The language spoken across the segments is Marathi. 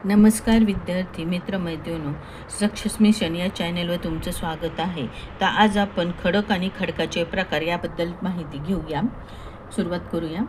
नमस्कार विद्यार्थी मित्रमैत्रिणींनो, सक्सेस मिशन या चॅनलवर तुमचं स्वागत आहे. तर आज आपण खडक आणि खडकाचे प्रकार याबद्दल माहिती घेऊया. सुरुवात करूया.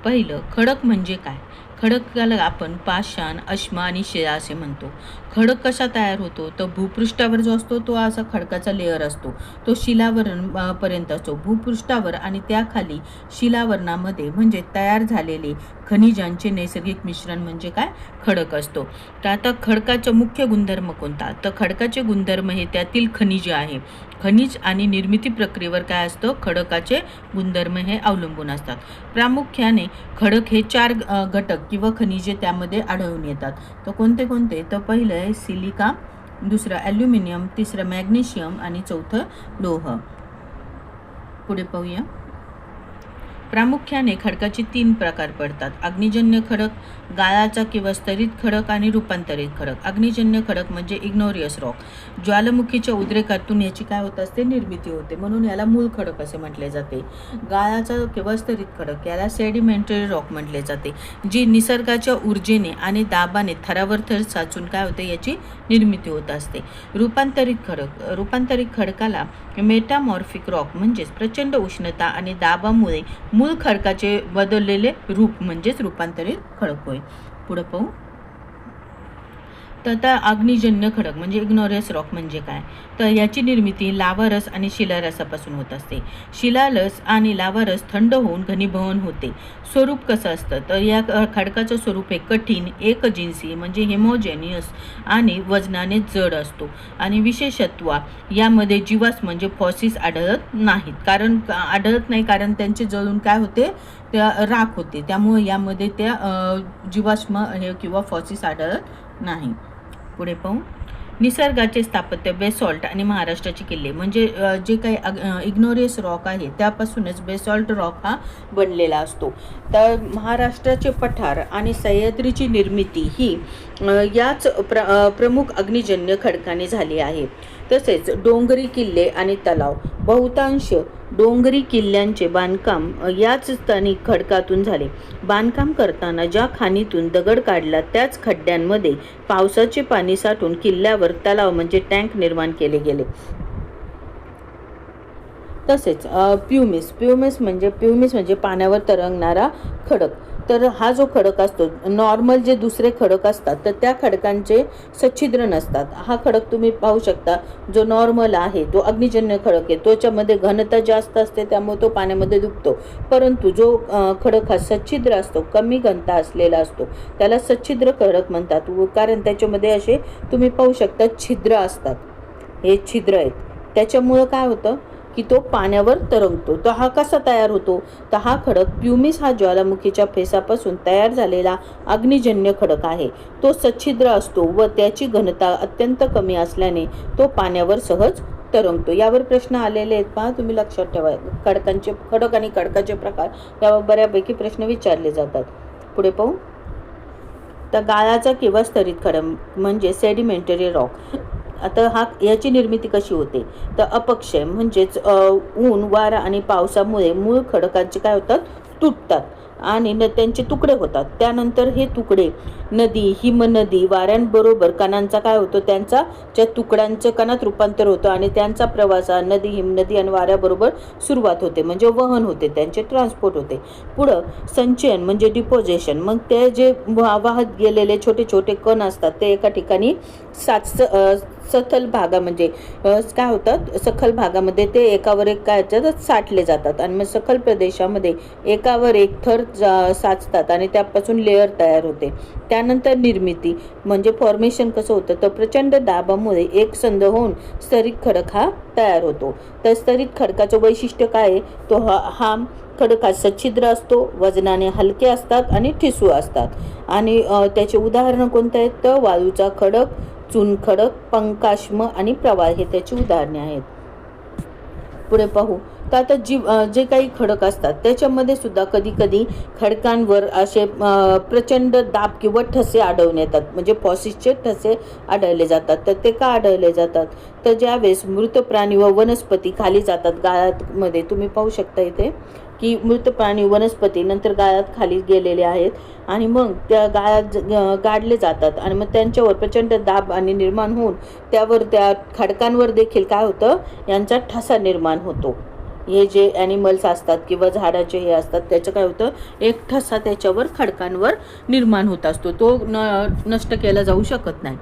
पहिलं, खडक म्हणजे काय? खडकाला आपण पाषाण, अश्मा आणि शिळा असे म्हणतो. खडक कसा तयार होतो? तर भूपृष्ठावर जो असतो तो असा खडकाचा लेअर असतो. तो शिलावरण पर्यंत असतो. भूपृष्ठावर आणि त्याखाली शिलावरणामध्ये म्हणजे तयार झालेले खनिजांचे नैसर्गिक मिश्रण म्हणजे काय? खडक असतो. तर आता खडकाचा मुख्य गुणधर्म कोणता? तर खडकाचे गुणधर्म हे त्यातील खनिज आहे. खनिज आणि निर्मिती प्रक्रियेवर काय असतं? खडकाचे गुणधर्म हे अवलंबून असतात. प्रामुख्याने खडक हे 4 घटक किंवा खनिजे त्यामध्ये आढळून येतात. तर कोणते कोणते? तर पहिलं आहे सिलिका, दुसरं ॲल्युमिनियम, तिसरं मॅग्नेशियम आणि चौथं लोह. पुढे पाहूया. प्रामुख्याने खडकाचे 3 प्रकार पडतात. अग्निजन्य खडक, गाळाचा किंवा स्तरित खडक आणि रूपांतरित खडक. अग्निजन्य खडक म्हणजे इग्नोरियस रॉक. ज्वालामुखीच्या उद्रेकातून याची काय होत असते? निर्मिती होते, म्हणून याला मूळ खडक असे म्हटले जाते. गाळाचा किंवा स्तरित खडक याला सेडिमेंटरी रॉक म्हटले जाते, जी निसर्गाच्या ऊर्जेने आणि दाबाने थरावर थर साचून काय होते? याची निर्मिती होत असते. रूपांतरित खडकाला मेटामॉर्फिक रॉक म्हणजेच प्रचंड उष्णता आणि दाबामुळे मूळ खडकाचे बदललेले रूप म्हणजेच रूपांतरित खडक होय. पुढे पाहू. तर आता अग्निजन्य खडक म्हणजे इग्नोरियस रॉक म्हणजे काय? तर याची निर्मिती लावारस आणि शिलारसापासून होत असते. शिलारस आणि लावारस थंड होऊन घनीभवन होते. स्वरूप कसं असतं? तर या खडकाचं स्वरूप हे कठीण, एकजिन्सी म्हणजे हेमोजेनियस आणि वजनाने जड असतो. आणि विशेषत्व यामध्ये जीवाश्म म्हणजे फॉसिल्स आढळत नाही, कारण त्यांचे जळून काय होते? त्या राख होते. त्यामुळे यामध्ये त्या जीवाश्म हे किंवा फॉसिल्स आढळत नाही. पुढे पाहू. निसर्गाचे स्थापत्य बेसॉल्ट आणि महाराष्ट्राचे किल्ले म्हणजे जे काही इग्नोरियस रॉक आहे त्यापासूनच बेसॉल्ट रॉक हा बनलेला असतो. तर महाराष्ट्राचे पठार आणि सह्याद्रीची निर्मिती ही याच प्रमुख अग्निजन्य खडकाने झाली आहे. तसेच डोंगरी किल्ले आणि तलाव, बहुतांश डोंगरी किल्ल्यांचे बांधकाम याच स्थानिक खडकातून झाले. बांधकाम करताना ज्या खाणीतून दगड काढला त्याच खड्ड्यांमध्ये पावसाचे पाणी साठून किल्ल्यावर तलाव म्हणजे टँक निर्माण केले गेले. तसेच प्युमिस म्हणजे पाण्यावर तरंगणारा खडक. तर हा जो खडक असतो, नॉर्मल जे दुसरे खडक असतात तर त्या खडकांचे सच्छिद्र नसतात. हा खडक तुम्ही पाहू शकता, जो नॉर्मल आहे तो अग्निजन्य खडक आहे, त्याच्यामध्ये घनता जास्त असते त्यामुळे तो पाण्यामध्ये डुबतो. परंतु जो खडक हा सच्छिद्र असतो, कमी घनता असलेला असतो, त्याला सच्छिद्र खडक म्हणतात. कारण त्याच्यामध्ये असे तुम्ही पाहू शकता छिद्र असतात. हे छिद्र आहेत, त्याच्यामुळं काय होतं की तो पाण्यावर तरंगतो. तर हा कसा तयार होतो? तर हा खडक प्युमिस हा ज्वालामुखीच्या फेसापासून तयार झालेला अग्निजन्य खडक आहे. तो सच्छिद्र असतो व त्याची घनता अत्यंत कमी असल्याने तो पाण्यावर सहज तरंगतो. यावर प्रश्न आलेले आहेत पहा, तुम्ही लक्षात ठेवा. खडक आणि खडकाचे प्रकार यावर बऱ्यापैकी प्रश्न विचारले जातात. पुढे पाहू. तर गाळाचा किंवा स्तरित खडक म्हणजे सेडिमेंटरी रॉक. आता याची निर्मिती कशी होते? तर अपक्षय म्हणजेच ऊन, वारा आणि पावसामुळे मूळ खडकांचे काय होतात? तुटतात आणि त्यांचे तुकडे होतात. त्यानंतर हे तुकडे नदी, हिमनदी वाऱ्यांबरोबर कणांचा काय होतो? त्यांचा ज्या तुकड्यांचं कणात रूपांतर होतं आणि त्यांचा प्रवास नदी, हिमनदी आणि वाऱ्याबरोबर सुरुवात होते, म्हणजे वहन होते, त्यांचे ट्रान्सपोर्ट होते. पुढं संचयन म्हणजे डिपोजिशन. मग ते जे वाहत गेलेले छोटे छोटे कण असतात ते एका ठिकाणी सखल भागा म्हणजे काय होतात? सखल भागामध्ये ते एकावर एक काय साठले जातात आणि मग सखल प्रदेशामध्ये एकावर एक थर साचतात आणि त्यापासून लेअर तयार होते. त्यानंतर निर्मिती म्हणजे फॉर्मेशन कसं होतं? तर प्रचंड दाबामुळे एकसंध होऊन स्तरित खडक हा तयार होतो. तर स्तरित खडकाचं वैशिष्ट्य काय आहे? तो हा खडक हा सच्छिद्र असतो, वजनाने हलके असतात आणि ठिसूळ असतात. आणि त्याचे उदाहरणं कोणते आहेत? तर वाळूचा खडक, चुनखडक, पंकाश्म आणि प्रवाळ हे त्याची उदाहरणे आहेत. पुढे पाहू. तर आता जे काही खडक असतात त्याच्यामध्ये सुद्धा कधी कधी खडकांवर असे प्रचंड दाब किंवा ठसे आढळून येतात, म्हणजे फॉसिल्सचे ठसे आढळले जातात. तर ते का आढळले जातात? तर ज्यावेळेस मृत प्राणी व वनस्पती खाली जातात गाळामध्ये, तुम्ही पाहू शकता इथे की मृत प्राणी वनस्पती नंतर गाळात खाली गेलेले आहेत आणि मग त्या गाळात गाडले जातात आणि मग त्यांच्यावर प्रचंड दाब आणि निर्माण होऊन त्यावर त्या खडकांवर देखील काय होतं, यांचा ठसा निर्माण होतो. हे जे ॲनिमल्स असतात किंवा झाडाचे हे असतात त्याचं काय होतं, एक ठसा त्याच्यावर खडकांवर निर्माण होत असतो, तो नष्ट केला जाऊ शकत नाही.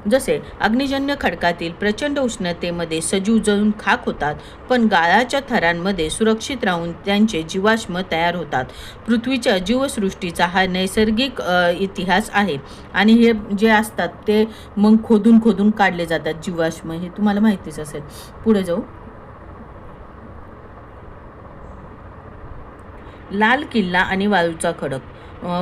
जसे अग्निजन्य खडकातील प्रचंड उष्णतेमध्ये सजीव जळून खाक होतात, पण गाळाच्या थरांमध्ये सुरक्षित राहून त्यांचे जीवाश्म तयार होतात. पृथ्वीच्या जीवसृष्टीचा हा नैसर्गिक इतिहास आहे आणि हे जे असतात ते मग खोदून खोदून काढले जातात जीवाश्म, हे तुम्हाला माहितीच असेल. पुढे जाऊ. लाल किल्ला आणि वाळूचा खडक.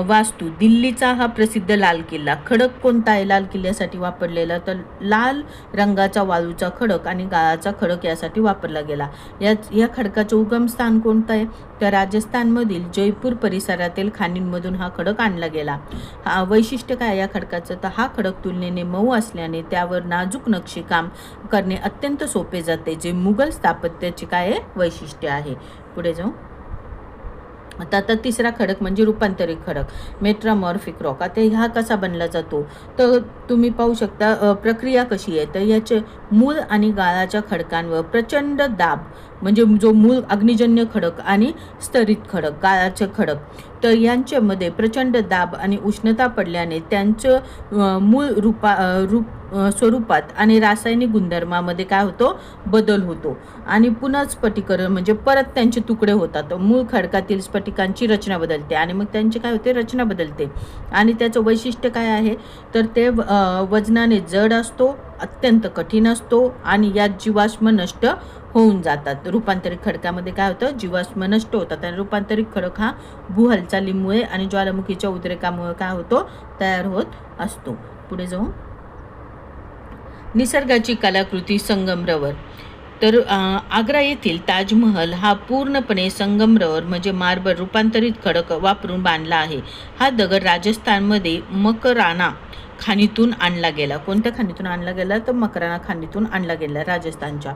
वास्तू. दिल्लीचा हा प्रसिद्ध लाल किल्ला. खडक कोणता आहे लाल किल्ल्यासाठी वापरलेला, तर लाल रंगाचा वाळूचा खडक आणि गाळाचा खडक यासाठी वापरला गेला. या खडकाचं उगमस्थान कोणतं आहे, तर राजस्थानमधील जयपूर परिसरातील खाणींमधून हा खडक आणला गेला. हा वैशिष्ट्य काय या खडकाचं, तर हा खडक तुलनेने मऊ असल्याने त्यावर नाजूक नक्षीकाम करणे अत्यंत सोपे जाते, जे मुघल स्थापत्याचे काय वैशिष्ट्य आहे. पुढे जाऊ. आता तिसरा खडक म्हणजे रूपांतरित खडक, मेट्रामॉर्फिक रॉक. आता हा कसा बनला जातो, तर तुम्ही पाहू शकता प्रक्रिया कशी आहे. तर याचे मूळ आणि गाळाच्या खडकांवर प्रचंड दाब, म्हणजे जो मूळ अग्निजन्य खडक आणि स्तरित खडक गाळाचे खडक, तर यांच्यामध्ये प्रचंड दाब आणि उष्णता पडल्याने त्यांचं मूळ स्वरूपात आणि रासायनिक गुणधर्मामध्ये काय होतो, बदल होतो आणि पुन्हा स्फटिकरण म्हणजे परत त्यांचे तुकडे होतात. मूळ खडकातील स्फटिकांची रचना बदलते आणि मग त्यांची काय होते, रचना बदलते. आणि त्याचं वैशिष्ट्य काय आहे, तर ते वजनाने जड असतो, अत्यंत कठीण असतो आणि यात जीवाश्म नष्ट होऊन जातात. रूपांतरित खडकामध्ये काय होतं, जीवाश्म नष्ट होतात आणि रूपांतरित खडक हा भूहालचालीमुळे आणि ज्वालामुखीच्या उद्रेकामुळे काय होतो, तयार होत असतो. पुढे जाऊ. निसर्गाची कलाकृती संगमरवर. तर आग्रा येथील ताजमहल हा पूर्णपणे संगमरवर म्हणजे मार्बल रूपांतरित खडक वापरून बांधला आहे. हा दगड राजस्थानमध्ये मकराना खाणीतून आणला गेला. कोणत्या खाणीतून आणला गेला, तर मकराना खाणीतून आणला गेला राजस्थानच्या.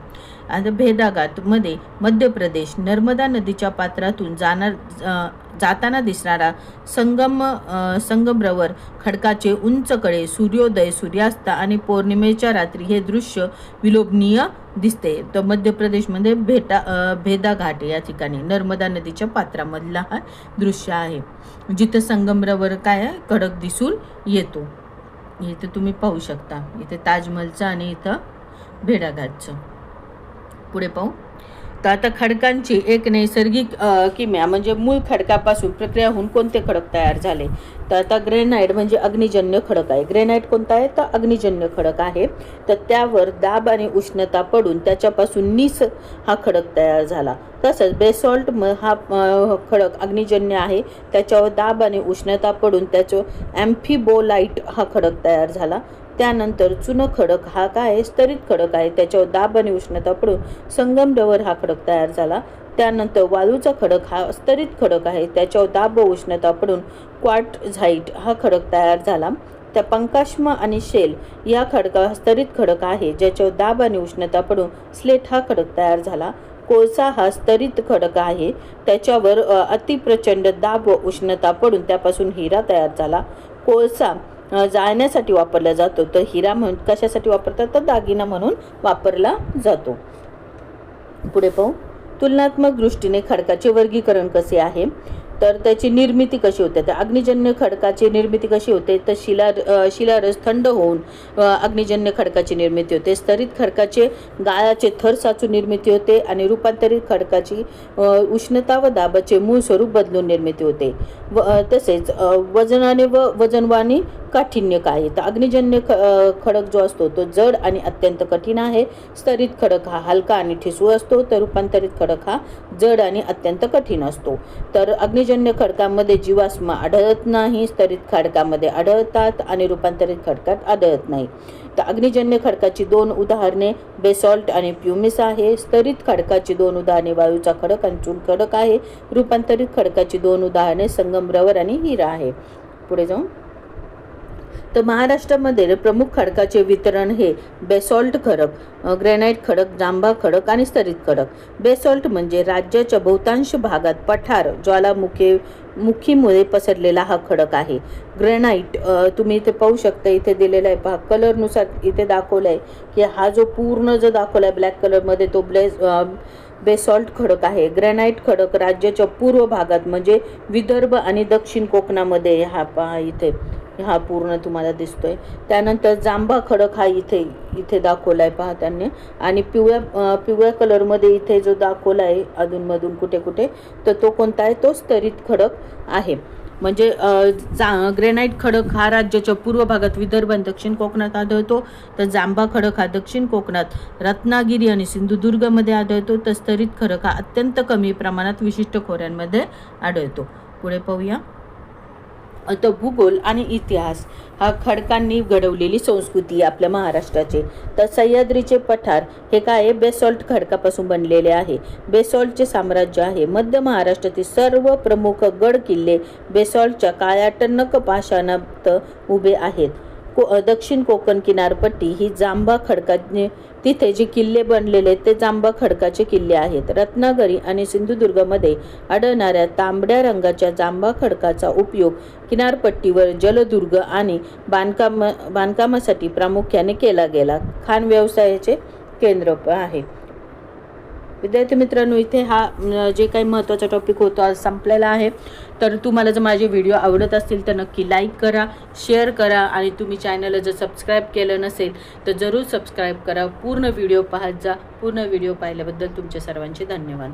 आणि भेदाघाटमध्ये मध्य प्रदेश नर्मदा नदीच्या पात्रातून जाताना दिसणारा संगमरवर खडकाचे उंच कडे, सूर्योदय, सूर्यास्त आणि पौर्णिमेच्या रात्री हे दृश्य विलोभनीय दिसते. तर मध्य प्रदेशमध्ये भेदाघाट या ठिकाणी नर्मदा नदीच्या पात्रामधला हा दृश्य आहे, जिथं संगमरवर काय खडक दिसून येतो. इथे तुम्ही पाहू शकता, इथे ताजमहलचं आणि इथं भेदाघाटचं. पुढे पाहू. तर आता खडकांची एक नैसर्गिक किमया म्हणजे मूळ खडकापासून प्रक्रिया होऊन कोणते खडक तयार झाले, तर आता ग्रेनाइट म्हणजे अग्निजन्य खडक आहे. ग्रेनाइट कोणता आहे, तर अग्निजन्य खडक आहे. तर त्यावर दाब आणि उष्णता पडून त्याच्यापासून नीस हा खडक तयार झाला. तसंच बेसॉल्ट हा खडक अग्निजन्य आहे, त्याच्यावर दाब आणि उष्णता पडून त्याचं ॲम्फिबोलाइट हा खडक तयार झाला. त्यानंतर चुनखडक हा काय स्तरित खडक आहे, त्याच्यावर दाब आणि उष्णता पडून संगमरवर हा खडक तयार झाला. त्यानंतर वाळूचा खडक हा स्तरित खडक आहे, त्याच्यावर दाब व उष्णता पडून क्वार्टझाईट हा खडक तयार झाला. त्या पंकाश्म आणि शेल या खडका स्तरित खडक आहे, ज्याच्यावर दाब आणि उष्णता पडून स्लेट हा खडक तयार झाला. कोळसा हा स्तरित खडक आहे, त्याच्यावर अतिप्रचंड दाब व उष्णता पडून त्यापासून हिरा तयार झाला. कोळसा जाळण्यासाठी वापरला जातो, तर हिरा म्हणून कशासाठी वापरतात, तर दागिना म्हणून वापरला जातो. पुढे पाहू. तुलनात्मक दृष्टीने खडकाचे वर्गीकरण कसे आहे, तर त्याची निर्मिती कशी होते. तर अग्निजन्य खडकाची निर्मिती कशी होते, तर शिलारस थंड होऊन अग्निजन्य खडकाची निर्मिती होते. स्तरित खडकाचे गाळाचे थर साचून निर्मिती होते आणि रूपांतरित खडकाची उष्णता व दाबाचे मूळ स्वरूप बदलून निर्मिती होते. तसेच वजनाने व वजनवानी काठिण्य काय, तर अग्निजन्य खडक जो असतो तो जड आणि अत्यंत कठीण आहे. स्तरित खडक हा हलका आणि ठिसूळ असतो, तर रूपांतरित खडक हा जड आणि अत्यंत कठीण असतो. तर अग्निजन्य खडकामध्ये जीवाश्म आढळत नाही, स्तरित खडकामध्ये आढळतात आणि रूपांतरित खडकात आढळत नाही. तर अग्निजन्य खडकाची 2 उदाहरणे बेसॉल्ट आणि प्युमिस आहे. स्तरित खडकाची 2 उदाहरणे वाळूचा खडक आणि चून खडक आहे. रूपांतरित खडकाची 2 उदाहरणे संगमरवर आणि हिरा आहे. पुढे जाऊ. तर महाराष्ट्रामध्ये प्रमुख खडकाचे वितरण हे बेसॉल्ट खडक, ग्रॅनाइट खडक, जांभा खडक आणि स्तरीत खडक. बेसॉल्ट म्हणजे राज्याच्या बहुतांश भागात पठार मुखीमुळे पसरलेला हा खडक आहे. ग्रॅनाइट तुम्ही इथे पाहू शकता, इथे दिलेला आहे पहा, कलरनुसार इथे दाखवलं आहे की हा जो पूर्ण जो दाखवला आहे ब्लॅक कलरमध्ये तो बेसॉल्ट खडक आहे. ग्रॅनाइट खडक राज्याच्या पूर्व भागात म्हणजे विदर्भ आणि दक्षिण कोकणामध्ये हा पहा इथे हा पूर्ण तुम्हाला दिसतोय. त्यानंतर जांभा खडक हा इथे दाखवला आहे पहा त्यांनी, आणि पिवळ्या कलरमध्ये इथे जो दाखवला आहे अधूनमधून कुठे कुठे, तर तो कोणता आहे, तो स्तरीत खडक आहे. म्हणजे ग्रॅनाइट खडक हा राज्याच्या पूर्व भागात विदर्भ आणि दक्षिण कोकणात आढळतो, तर जांभा खडक हा दक्षिण कोकणात रत्नागिरी आणि सिंधुदुर्गमध्ये आढळतो, तर स्तरीत खडक हा अत्यंत कमी प्रमाणात विशिष्ट खोऱ्यांमध्ये आढळतो. पुढे पाहूया. आता भूगोल आणि इतिहास. हा खडकांनी घडवलेली संस्कृती आपल्या महाराष्ट्राचे. तर सह्याद्रीचे पठार हे काय बेसॉल्ट खडकापासून बनलेले आहे. बेसॉल्टचे साम्राज्य आहे. मध्य महाराष्ट्रातील सर्व प्रमुख गड किल्ले बेसॉल्टच्या काळ्या टणक पाषाणात उभे आहेत. दक्षिण कोकण किनारपट्टी ही जांभा खडकाने, तिथे जे किल्ले बनलेले ते जांभा खडकाचे किल्ले आहेत. रत्नागिरी आणि सिंधुदुर्गमध्ये आढळणाऱ्या तांबड्या रंगाच्या जांभा खडकाचा उपयोग किनारपट्टीवर जलदुर्ग आणि बांधकामासाठी प्रामुख्याने केला गेला. खाण व्यवसायाचे केंद्र आहे. विद्यार्थी मित्रांनो, इथे हा जे काही महत्त्वाचा टॉपिक होता संपलेला आहे. तर तुम्हाला जर माझे व्हिडिओ आवडत असतील तर नक्की लाईक करा, शेअर करा, आणि तुम्ही चॅनलला जर सबस्क्राईब केलं नसेल तर जरूर सबस्क्राईब करा. पूर्ण व्हिडिओ पाहत जा. पूर्ण व्हिडिओ पाहिल्याबद्दल तुमच्या सर्वांचे धन्यवाद.